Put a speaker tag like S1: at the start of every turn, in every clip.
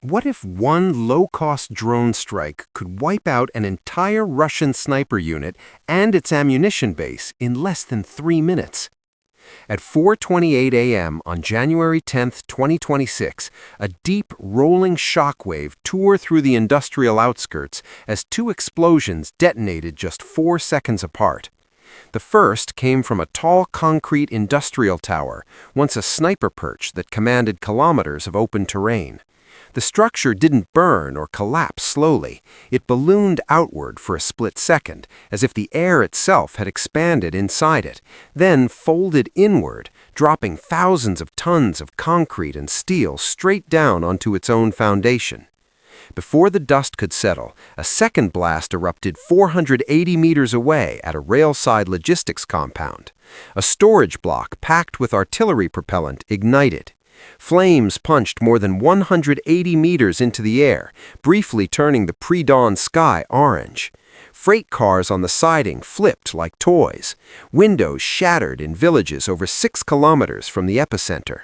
S1: What if one low-cost drone strike could wipe out an entire Russian sniper unit and its ammunition base in less than 3 minutes? At 4:28 a.m. on January 10, 2026, a deep, rolling shockwave tore through the industrial outskirts as two explosions detonated just 4 seconds apart. The first came from a tall concrete industrial tower, once a sniper perch that commanded kilometers of open terrain. The structure didn't burn or collapse slowly. It ballooned outward for a split second, as if the air itself had expanded inside it, then folded inward, dropping thousands of tons of concrete and steel straight down onto its own foundation. Before the dust could settle, a second blast erupted 480 meters away at a railside logistics compound. A storage block packed with artillery propellant ignited. Flames punched more than 180 meters into the air, briefly turning the pre-dawn sky orange. Freight cars on the siding flipped like toys. Windows shattered in villages over 6 kilometers from the epicenter.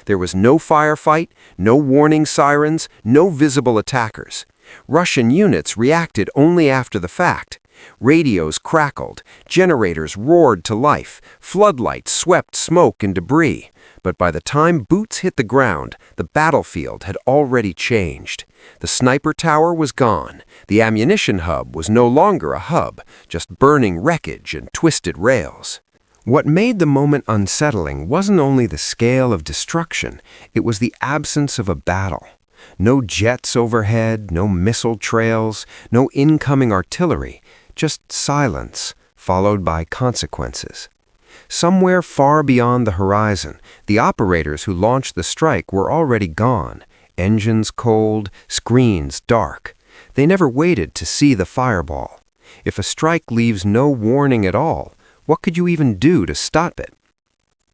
S1: There was no firefight, no warning sirens, no visible attackers. Russian units reacted only after the fact. Radios crackled, generators roared to life, floodlights swept smoke and debris. But by the time boots hit the ground, the battlefield had already changed. The sniper tower was gone. The ammunition hub was no longer a hub, just burning wreckage and twisted rails. What made the moment unsettling wasn't only the scale of destruction, it was the absence of a battle. No jets overhead, no missile trails, no incoming artillery, just silence, followed by consequences. Somewhere far beyond the horizon, the operators who launched the strike were already gone, engines cold, screens dark. They never waited to see the fireball. If a strike leaves no warning at all, what could you even do to stop it?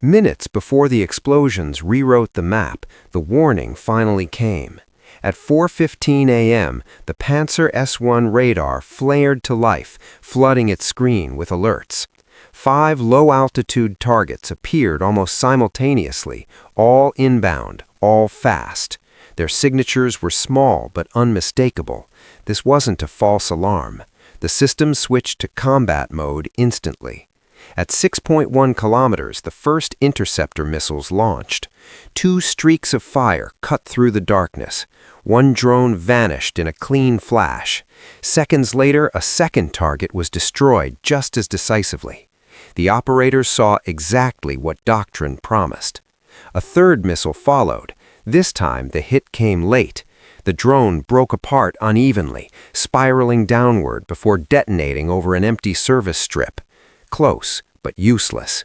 S1: Minutes before the explosions rewrote the map, the warning finally came. At 4:15 a.m., the Panzer S-1 radar flared to life, flooding its screen with alerts. 5 low-altitude targets appeared almost simultaneously, all inbound, all fast. Their signatures were small but unmistakable. This wasn't a false alarm. The system switched to combat mode instantly. At 6.1 kilometers, the first interceptor missiles launched. 2 streaks of fire cut through the darkness. One drone vanished in a clean flash. Seconds later, a second target was destroyed just as decisively. The operators saw exactly what doctrine promised. A third missile followed. This time, the hit came late. The drone broke apart unevenly, spiraling downward before detonating over an empty service strip. Close, but useless.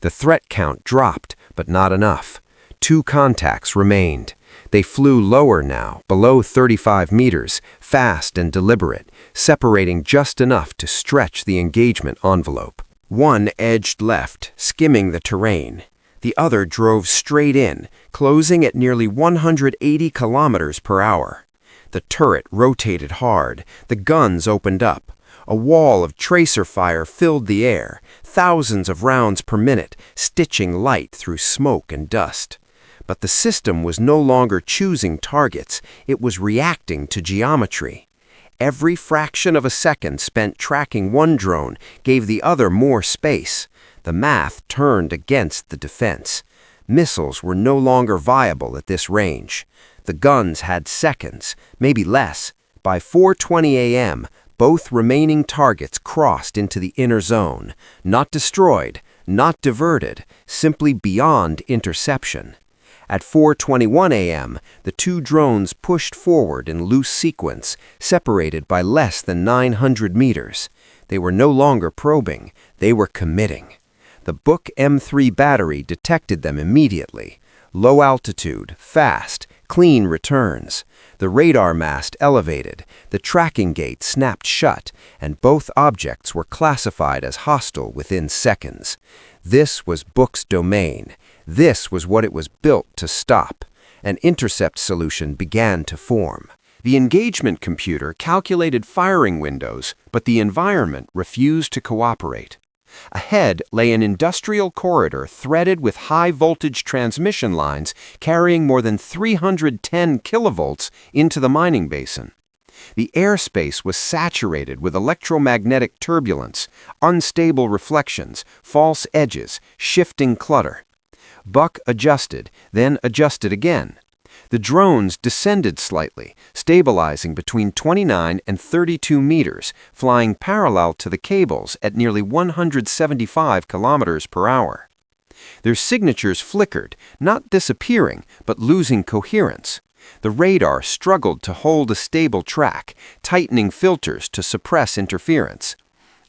S1: The threat count dropped, but not enough. 2 contacts remained. They flew lower now, below 35 meters, fast and deliberate, separating just enough to stretch the engagement envelope. One edged left, skimming the terrain. The other drove straight in, closing at nearly 180 kilometers per hour. The turret rotated hard. The guns opened up. A wall of tracer fire filled the air, thousands of rounds per minute, stitching light through smoke and dust. But the system was no longer choosing targets, it was reacting to geometry. Every fraction of a second spent tracking one drone gave the other more space. The math turned against the defense. Missiles were no longer viable at this range. The guns had seconds, maybe less. By 4:20 a.m., both remaining targets crossed into the inner zone, not destroyed, not diverted, simply beyond interception. At 4:21 a.m., the 2 drones pushed forward in loose sequence, separated by less than 900 meters. They were no longer probing, they were committing. The Book M3 battery detected them immediately. Low altitude, fast, clean returns. The radar mast elevated, the tracking gate snapped shut, and both objects were classified as hostile within seconds. This was Book's domain. This was what it was built to stop. An intercept solution began to form. The engagement computer calculated firing windows, but the environment refused to cooperate. Ahead lay an industrial corridor threaded with high-voltage transmission lines carrying more than 310 kilovolts into the mining basin. The airspace was saturated with electromagnetic turbulence, unstable reflections, false edges, shifting clutter. Buck adjusted, then adjusted again. The drones descended slightly, stabilizing between 29 and 32 meters, flying parallel to the cables at nearly 175 kilometers per hour. Their signatures flickered, not disappearing, but losing coherence. The radar struggled to hold a stable track, tightening filters to suppress interference.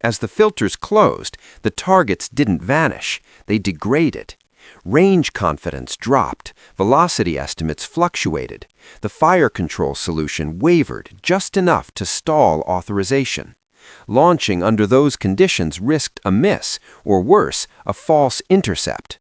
S1: As the filters closed, the targets didn't vanish, they degraded. Range confidence dropped, velocity estimates fluctuated. The fire control solution wavered just enough to stall authorization. Launching under those conditions risked a miss, or worse, a false intercept.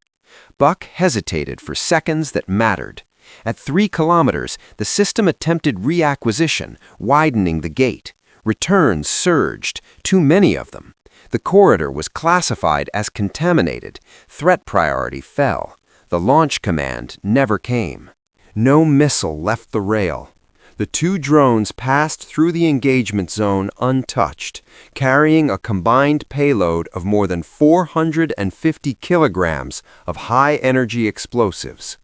S1: Buck hesitated for seconds that mattered. At 3 kilometers, the system attempted reacquisition, widening the gate. Returns surged, too many of them. The corridor was classified as contaminated. Threat priority fell. The launch command never came. No missile left the rail. The 2 drones passed through the engagement zone untouched, carrying a combined payload of more than 450 kilograms of high-energy explosives.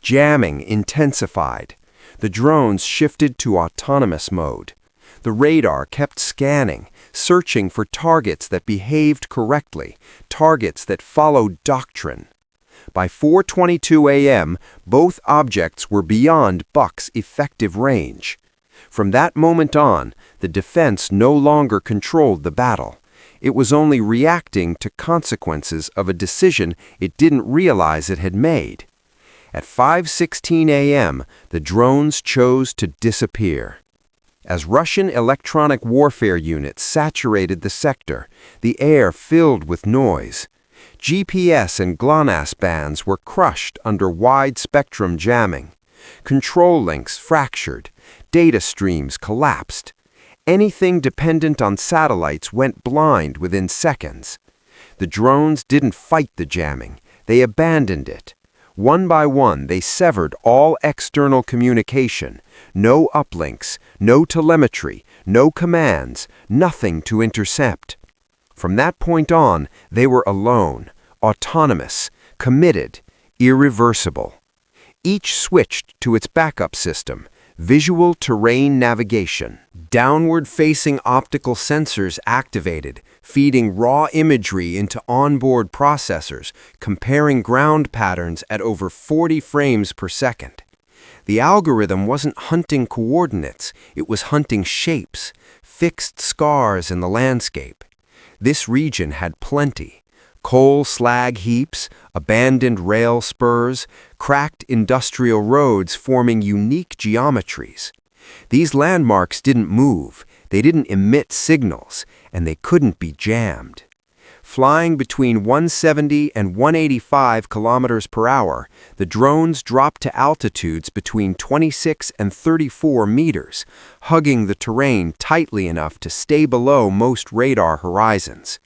S1: Jamming intensified. The drones shifted to autonomous mode. The radar kept scanning, searching for targets that behaved correctly, targets that followed doctrine. By 4:22 a.m., both objects were beyond Buck's effective range. From that moment on, the defense no longer controlled the battle. It was only reacting to consequences of a decision it didn't realize it had made. At 5:16 a.m., the drones chose to disappear. As Russian electronic warfare units saturated the sector, the air filled with noise. GPS and GLONASS bands were crushed under wide-spectrum jamming. Control links fractured. Data streams collapsed. Anything dependent on satellites went blind within seconds. The drones didn't fight the jamming. They abandoned it. One by one, they severed all external communication. No uplinks, no telemetry, no commands, nothing to intercept. From that point on, they were alone, autonomous, committed, irreversible. Each switched to its backup system, visual terrain navigation. Downward-facing optical sensors activated, feeding raw imagery into onboard processors, comparing ground patterns at over 40 frames per second. The algorithm wasn't hunting coordinates, it was hunting shapes, fixed scars in the landscape. This region had plenty. Coal slag heaps, abandoned rail spurs, cracked industrial roads forming unique geometries. These landmarks didn't move, they didn't emit signals, and they couldn't be jammed. Flying between 170 and 185 kilometers per hour, the drones dropped to altitudes between 26 and 34 meters, hugging the terrain tightly enough to stay below most radar horizons.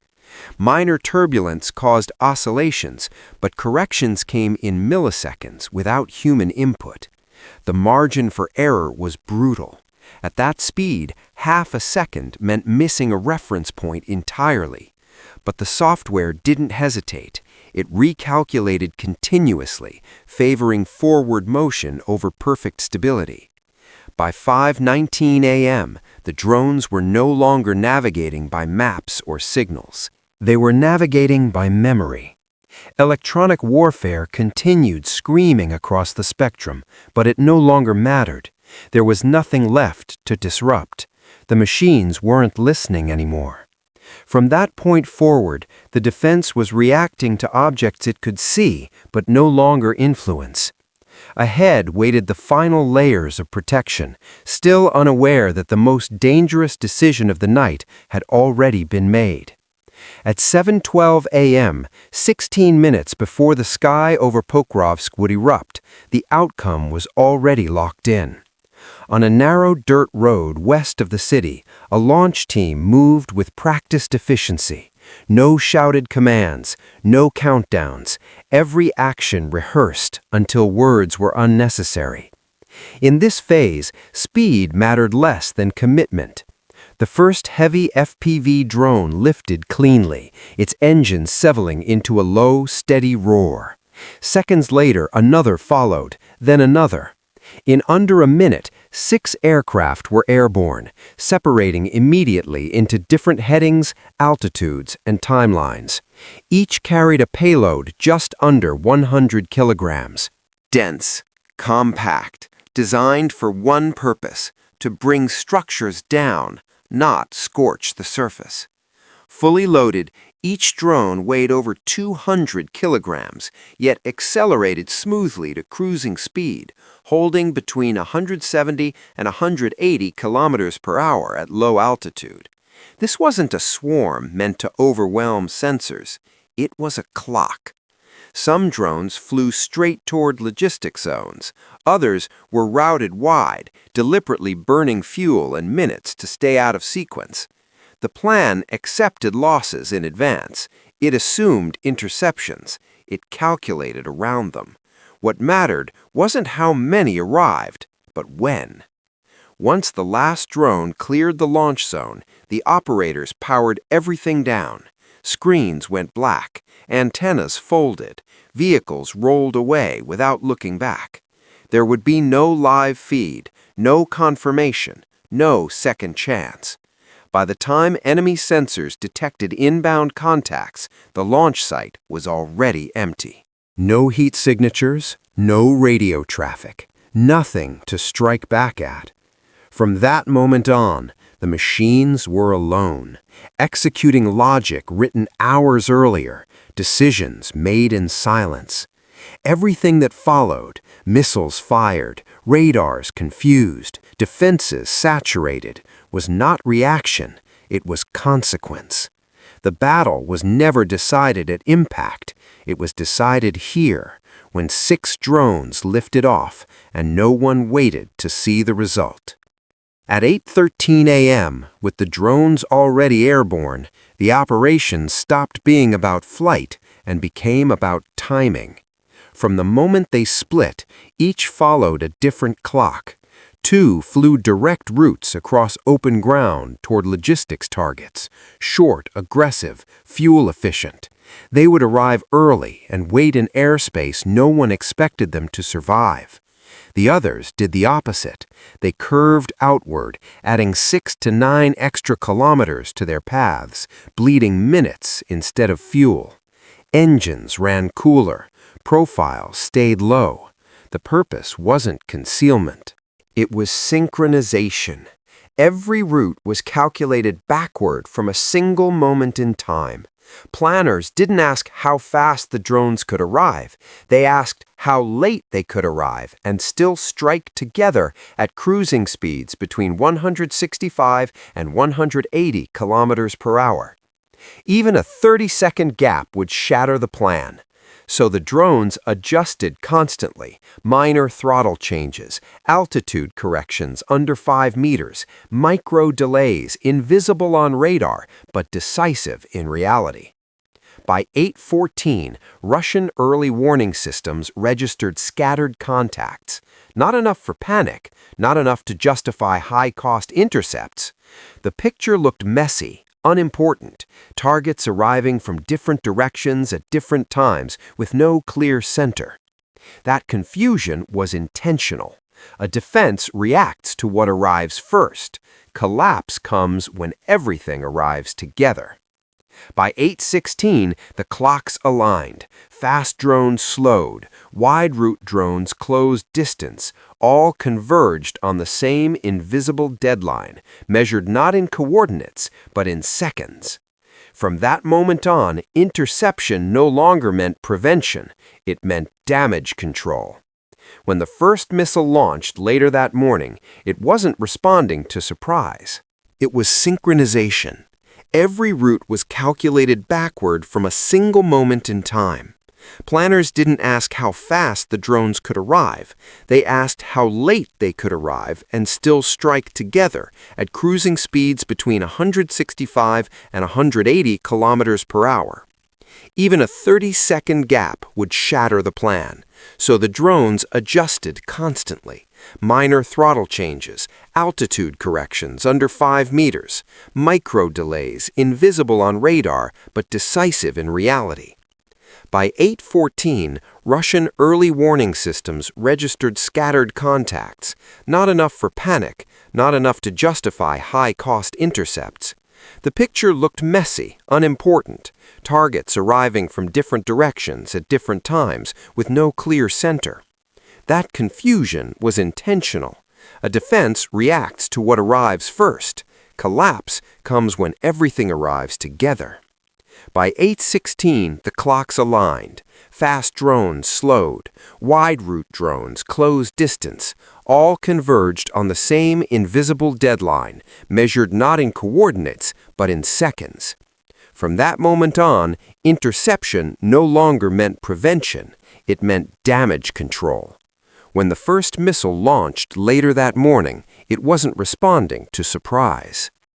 S1: Minor turbulence caused oscillations, but corrections came in milliseconds without human input. The margin for error was brutal. At that speed, half a second meant missing a reference point entirely. But the software didn't hesitate. It recalculated continuously, favoring forward motion over perfect stability. By 5:19 a.m., the drones were no longer navigating by maps or signals. They were navigating by memory. Electronic warfare continued screaming across the spectrum, but it no longer mattered. There was nothing left to disrupt. The machines weren't listening anymore. From that point forward, the defense was reacting to objects it could see, but no longer influence. Ahead waited the final layers of protection, still unaware that the most dangerous decision of the night had already been made. At 7:12 a.m., 16 minutes before the sky over Pokrovsk would erupt, the outcome was already locked in. On a narrow dirt road west of the city, a launch team moved with practiced efficiency, No shouted commands, no countdowns, every action rehearsed until words were unnecessary. In this phase, speed mattered less than commitment. The first heavy FPV drone lifted cleanly, its engine settling into a low, steady roar. Seconds later, another followed, then another. In under a minute, 6 aircraft were airborne, separating immediately into different headings, altitudes, and timelines. Each carried a payload just under 100 kilograms. Dense, compact, designed for one purpose, to bring structures down, not scorch the surface. Fully loaded, each drone weighed over 200 kilograms, yet accelerated smoothly to cruising speed, holding between 170 and 180 kilometers per hour at low altitude. This wasn't a swarm meant to overwhelm sensors. It was a clock. Some drones flew straight toward logistic zones. Others were routed wide, deliberately burning fuel in minutes to stay out of sequence. The plan accepted losses in advance. It assumed interceptions. It calculated around them. What mattered wasn't how many arrived, but when. Once the last drone cleared the launch zone, the operators powered everything down. Screens went black, antennas folded, vehicles rolled away without looking back. There would be no live feed, no confirmation, no second chance. By the time enemy sensors detected inbound contacts, the launch site was already empty. No heat signatures, no radio traffic, nothing to strike back at. From that moment on, the machines were alone, executing logic written hours earlier, decisions made in silence. Everything that followed, missiles fired, radars confused, defenses saturated, was not reaction, it was consequence. The battle was never decided at impact, it was decided here, when 6 drones lifted off and no one waited to see the result. At 8:13 a.m., with the drones already airborne, the operation stopped being about flight and became about timing. From the moment they split, each followed a different clock. 2 flew direct routes across open ground toward logistics targets, short, aggressive, fuel-efficient. They would arrive early and wait in airspace no one expected them to survive. The others did the opposite. They curved outward, adding 6 to 9 extra kilometers to their paths, bleeding minutes instead of fuel. Engines ran cooler. Profiles stayed low. The purpose wasn't concealment. It was synchronization. Every route was calculated backward from a single moment in time. Planners didn't ask how fast the drones could arrive. They asked how late they could arrive and still strike together at cruising speeds between 165 and 180 kilometers per hour. Even a 30-second gap would shatter the plan. So the drones adjusted constantly, minor throttle changes, altitude corrections under 5 meters, micro delays invisible on radar but decisive in reality. By 8:14, Russian early warning systems registered scattered contacts. Not enough for panic, not enough to justify high-cost intercepts. The picture looked messy, unimportant, targets arriving from different directions at different times with no clear center. That confusion was intentional. A defense reacts to what arrives first. Collapse comes when everything arrives together. By 8:16, the clocks aligned. Fast drones slowed. Wide route drones closed distance. All converged on the same invisible deadline, measured not in coordinates, but in seconds. From that moment on, interception no longer meant prevention. It meant damage control. When the first missile launched later that morning, it wasn't responding to surprise. It was synchronization. Every route was calculated backward from a single moment in time. Planners didn't ask how fast the drones could arrive. They asked how late they could arrive and still strike together at cruising speeds between 165 and 180 kilometers per hour. Even a 30-second gap would shatter the plan, so the drones adjusted constantly. Minor throttle changes, altitude corrections under 5 meters, micro delays invisible on radar but decisive in reality. By 8:14, Russian early warning systems registered scattered contacts, not enough for panic, not enough to justify high-cost intercepts. The picture looked messy, unimportant, targets arriving from different directions at different times with no clear center. That confusion was intentional. A defense reacts to what arrives first. Collapse comes when everything arrives together. By 8:16, the clocks aligned. Fast drones slowed. Wide-route drones closed distance. All converged on the same invisible deadline, measured not in coordinates, but in seconds. From that moment on, interception no longer meant prevention. It meant damage control. When the first missile launched later that morning, it wasn't responding to surprise.